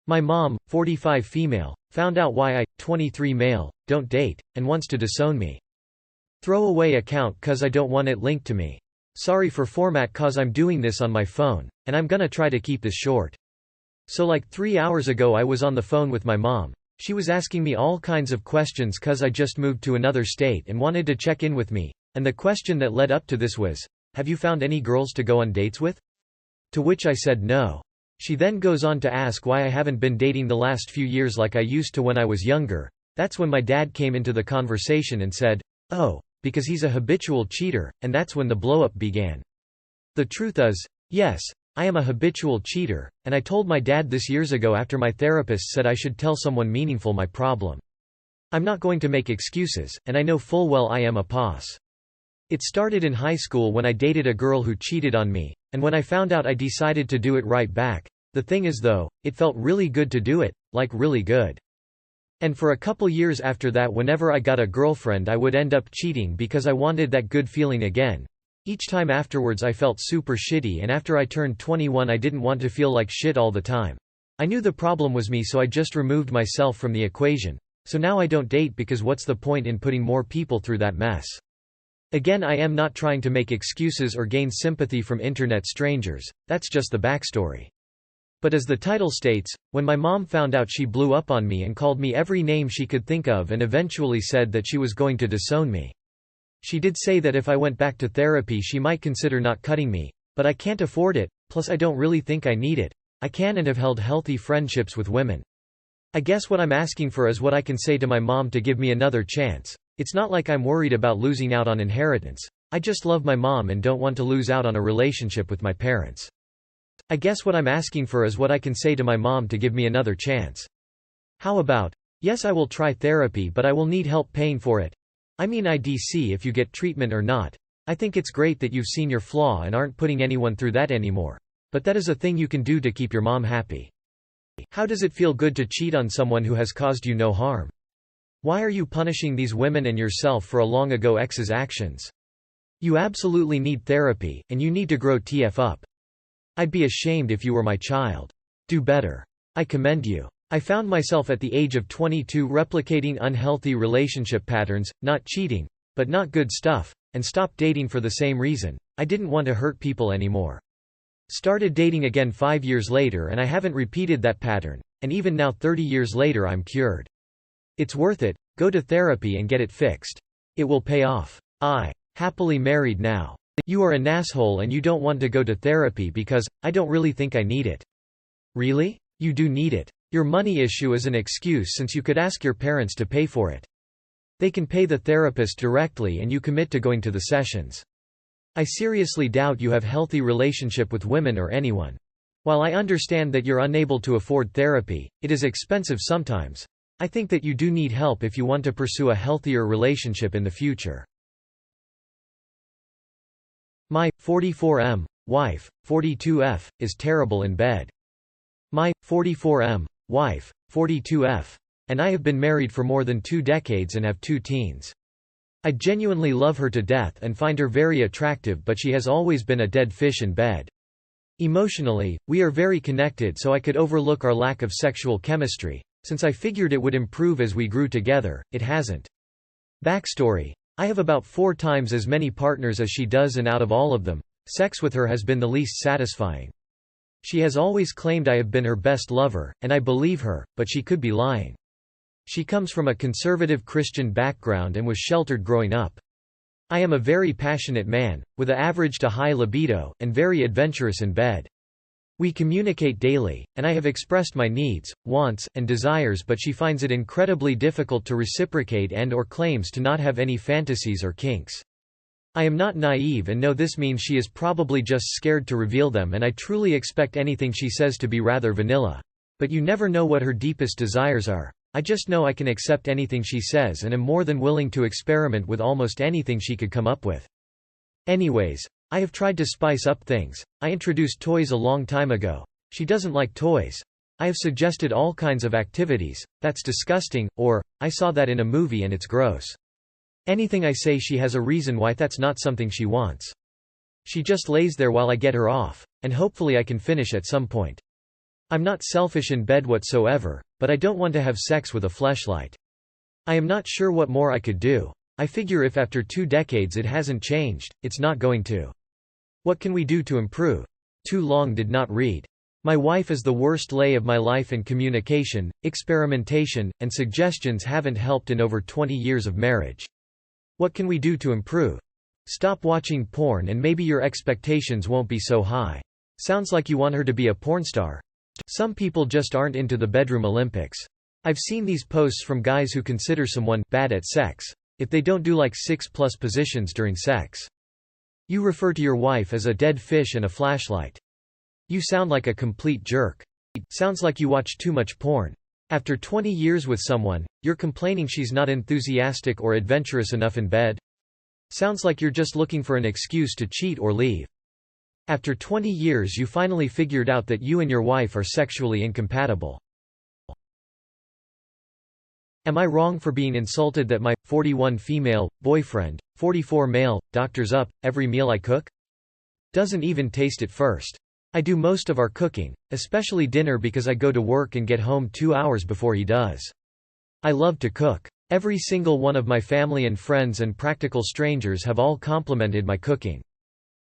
My mom, 45 female, found out why I, 23 male, don't date, and wants to disown me. Throw away account cause I don't want it linked to me. Sorry for format cause I'm doing this on my phone, and I'm gonna try to keep this short. So like 3 hours ago I was on the phone with my mom. She was asking me all kinds of questions cause I just moved to another state and wanted to check in with me, and the question that led up to this was, have you found any girls to go on dates with? To which I said no. She then goes on to ask why I haven't been dating the last few years like I used to when I was younger. That's when my dad came into the conversation and said, oh, because he's a habitual cheater, and that's when the blow-up began. The truth is, yes, I am a habitual cheater, and I told my dad this years ago after my therapist said I should tell someone meaningful my problem. I'm not going to make excuses, and I know full well I am a POS. It started in high school when I dated a girl who cheated on me, and when I found out I decided to do it right back. The thing is though, it felt really good to do it, like really good. And for a couple years after that whenever I got a girlfriend I would end up cheating because I wanted that good feeling again. Each time afterwards I felt super shitty, and after I turned 21 I didn't want to feel like shit all the time. I knew the problem was me, so I just removed myself from the equation. So now I don't date because what's the point in putting more people through that mess? Again, I am not trying to make excuses or gain sympathy from internet strangers, that's just the backstory. But as the title states, when my mom found out she blew up on me and called me every name she could think of and eventually said that she was going to disown me. She did say that if I went back to therapy she might consider not cutting me, but I can't afford it, plus I don't really think I need it. I can and have held healthy friendships with women. I guess what I'm asking for is what I can say to my mom to give me another chance. It's not like I'm worried about losing out on inheritance. I just love my mom and don't want to lose out on a relationship with my parents. I guess what I'm asking for is what I can say to my mom to give me another chance. How about, yes, I will try therapy but I will need help paying for it. I mean IDC if you get treatment or not. I think it's great that you've seen your flaw and aren't putting anyone through that anymore. But that is a thing you can do to keep your mom happy. How does it feel good to cheat on someone who has caused you no harm? Why are you punishing these women and yourself for a long ago ex's actions? You absolutely need therapy, and you need to grow TF up. I'd be ashamed if you were my child. Do better. I commend you. I found myself at the age of 22 replicating unhealthy relationship patterns, not cheating, but not good stuff, and stopped dating for the same reason. I didn't want to hurt people anymore. Started dating again 5 years later and I haven't repeated that pattern, and even now 30 years later I'm cured. It's worth it, go to therapy and get it fixed. It will pay off. Happily married now. You are an asshole and you don't want to go to therapy because, I don't really think I need it. Really? You do need it. Your money issue is an excuse since you could ask your parents to pay for it. They can pay the therapist directly and you commit to going to the sessions. I seriously doubt you have healthy relationship with women or anyone. While I understand that you're unable to afford therapy, it is expensive sometimes. I think that you do need help if you want to pursue a healthier relationship in the future. My 44M wife, 42F, is terrible in bed. My 44M wife, 42F, and I have been married for more than 2 decades and have 2 teens. I genuinely love her to death and find her very attractive, but she has always been a dead fish in bed. Emotionally, we are very connected, so I could overlook our lack of sexual chemistry. Since I figured it would improve as we grew together, it hasn't. Backstory: I have about 4 times as many partners as she does, and out of all of them, sex with her has been the least satisfying. She has always claimed I have been her best lover, and I believe her, but she could be lying. She comes from a conservative Christian background and was sheltered growing up. I am a very passionate man, with an average to high libido, and very adventurous in bed. We communicate daily, and I have expressed my needs, wants, and desires, but she finds it incredibly difficult to reciprocate and/or claims to not have any fantasies or kinks. I am not naive and know this means she is probably just scared to reveal them, and I truly expect anything she says to be rather vanilla. But you never know what her deepest desires are. I just know I can accept anything she says and am more than willing to experiment with almost anything she could come up with. Anyways, I have tried to spice up things. I introduced toys a long time ago. She doesn't like toys. I have suggested all kinds of activities. That's disgusting, or, I saw that in a movie and it's gross. Anything I say, she has a reason why that's not something she wants. She just lays there while I get her off, and hopefully I can finish at some point. I'm not selfish in bed whatsoever, but I don't want to have sex with a fleshlight. I am not sure what more I could do. I figure if after 2 decades it hasn't changed, it's not going to. What can we do to improve? Too long did not read. My wife is the worst lay of my life, and communication, experimentation, and suggestions haven't helped in over 20 years of marriage. What can we do to improve? Stop watching porn and maybe your expectations won't be so high. Sounds like you want her to be a porn star. Some people just aren't into the bedroom Olympics. I've seen these posts from guys who consider someone bad at sex if they don't do like 6+ positions during sex. You refer to your wife as a dead fish and a flashlight. You sound like a complete jerk. Sounds like you watch too much porn. After 20 years with someone, you're complaining she's not enthusiastic or adventurous enough in bed? Sounds like you're just looking for an excuse to cheat or leave. After 20 years you finally figured out that you and your wife are sexually incompatible. Am I wrong for being insulted that my 41 female boyfriend, 44 male, doctors up every meal I cook? Doesn't even taste it first. I do most of our cooking, especially dinner, because I go to work and get home 2 hours before he does. I love to cook. Every single one of my family and friends and practical strangers have all complimented my cooking.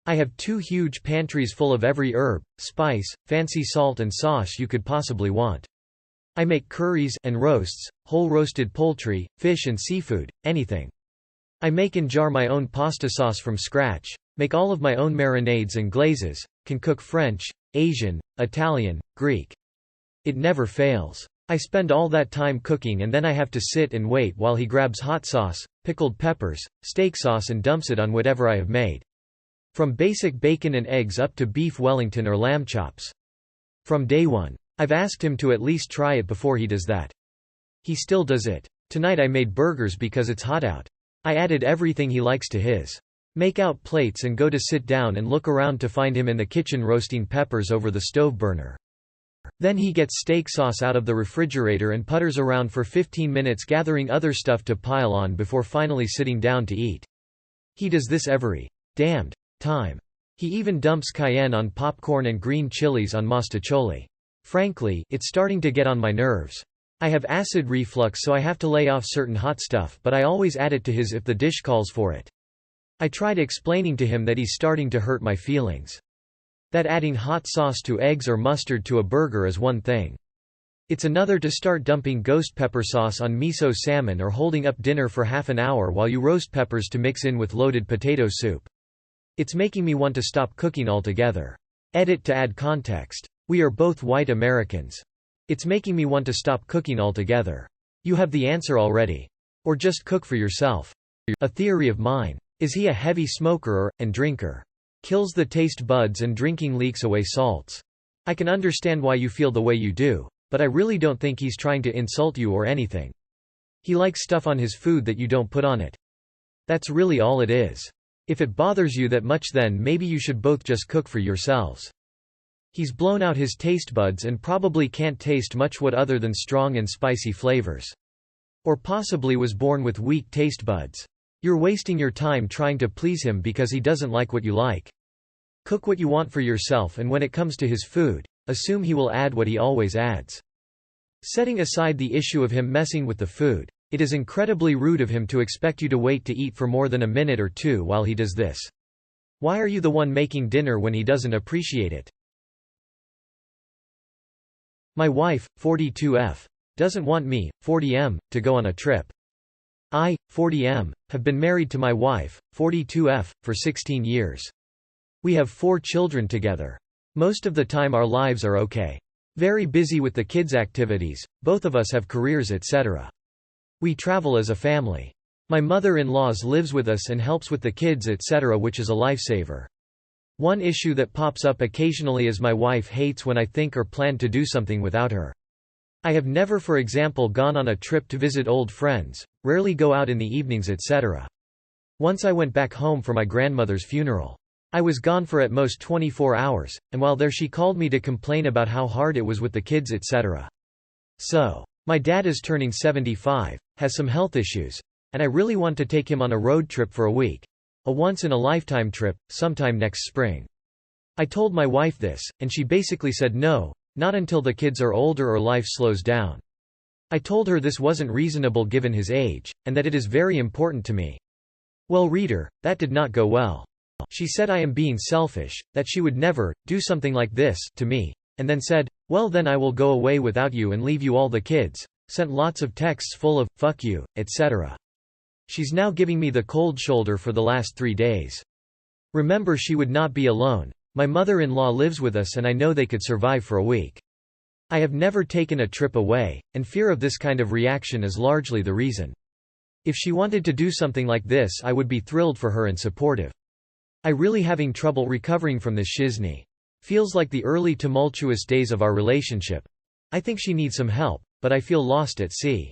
I have 2 huge pantries full of every herb, spice, fancy salt and sauce you could possibly want. I make curries and roasts, whole roasted poultry, fish and seafood, anything. I make and jar my own pasta sauce from scratch, make all of my own marinades and glazes, can cook French, Asian, Italian, Greek. It never fails. I spend all that time cooking and then I have to sit and wait while he grabs hot sauce, pickled peppers, steak sauce and dumps it on whatever I have made. From basic bacon and eggs up to beef Wellington or lamb chops. From day one. I've asked him to at least try it before he does that. He still does it. Tonight I made burgers because it's hot out. I added everything he likes to his. Make out plates and go to sit down and look around to find him in the kitchen roasting peppers over the stove burner. Then he gets steak sauce out of the refrigerator and putters around for 15 minutes gathering other stuff to pile on before finally sitting down to eat. He does this every damned time. He even dumps cayenne on popcorn and green chilies on mostaccioli. Frankly, it's starting to get on my nerves. I have acid reflux, so I have to lay off certain hot stuff, but I always add it to his if the dish calls for it. I tried explaining to him that he's starting to hurt my feelings. That adding hot sauce to eggs or mustard to a burger is one thing. It's another to start dumping ghost pepper sauce on miso salmon or holding up dinner for half an hour while you roast peppers to mix in with loaded potato soup. It's making me want to stop cooking altogether. Edit to add context. We are both white Americans. It's making me want to stop cooking altogether. You have the answer already. Or just cook for yourself. A theory of mine. Is he a heavy smoker and drinker? Kills the taste buds and drinking leaks away salts. I can understand why you feel the way you do, but I really don't think he's trying to insult you or anything. He likes stuff on his food that you don't put on it. That's really all it is. If it bothers you that much, then maybe you should both just cook for yourselves. He's blown out his taste buds and probably can't taste much what other than strong and spicy flavors. Or possibly was born with weak taste buds. You're wasting your time trying to please him because he doesn't like what you like. Cook what you want for yourself, and when it comes to his food, assume he will add what he always adds. Setting aside the issue of him messing with the food, it is incredibly rude of him to expect you to wait to eat for more than a minute or two while he does this. Why are you the one making dinner when he doesn't appreciate it? My wife, 42F, doesn't want me, 40M, to go on a trip. I, 40M, have been married to my wife, 42F, for 16 years. We have 4 children together. Most of the time our lives are okay. Very busy with the kids' activities, both of us have careers, etc. We travel as a family. My mother-in-law lives with us and helps with the kids, etc., which is a lifesaver. One issue that pops up occasionally is my wife hates when I think or plan to do something without her. I have never, for example, gone on a trip to visit old friends, rarely go out in the evenings, etc. Once I went back home for my grandmother's funeral. I was gone for at most 24 hours, and while there she called me to complain about how hard it was with the kids, etc. So, my dad is turning 75, has some health issues, and I really want to take him on a road trip for a week. A once-in-a-lifetime trip, sometime next spring. I told my wife this, and she basically said no, Not until the kids are older or life slows down. I told her this wasn't reasonable given his age, and that it is very important to me. Well, reader, that did not go well. She said I am being selfish, that she would never do something like this to me, and then said, well then I will go away without you and leave you all the kids, sent lots of texts full of, fuck you, etc. She's now giving me the cold shoulder for the last 3 days. Remember, she would not be alone. My mother-in-law lives with us and I know they could survive for a week. I have never taken a trip away, and fear of this kind of reaction is largely the reason. If she wanted to do something like this I would be thrilled for her and supportive. I really having trouble recovering from this shizney. Feels like the early tumultuous days of our relationship. I think she needs some help, but I feel lost at sea.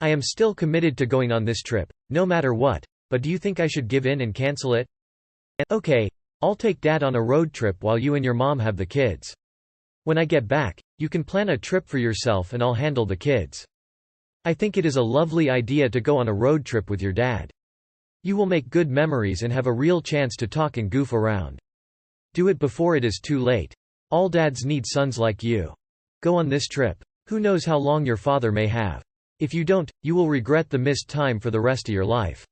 I am still committed to going on this trip, no matter what, but do you think I should give in and cancel it? Okay, I'll take Dad on a road trip while you and your mom have the kids. When I get back, you can plan a trip for yourself and I'll handle the kids. I think it is a lovely idea to go on a road trip with your dad. You will make good memories and have a real chance to talk and goof around. Do it before it is too late. All dads need sons like you. Go on this trip. Who knows how long your father may have. If you don't, you will regret the missed time for the rest of your life.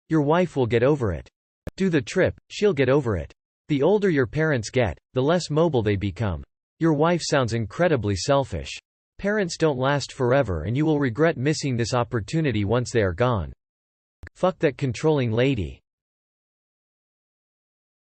Your wife will get over it. Do the trip, she'll get over it. The older your parents get, the less mobile they become. Your wife sounds incredibly selfish. Parents don't last forever and you will regret missing this opportunity once they are gone. Fuck that controlling lady.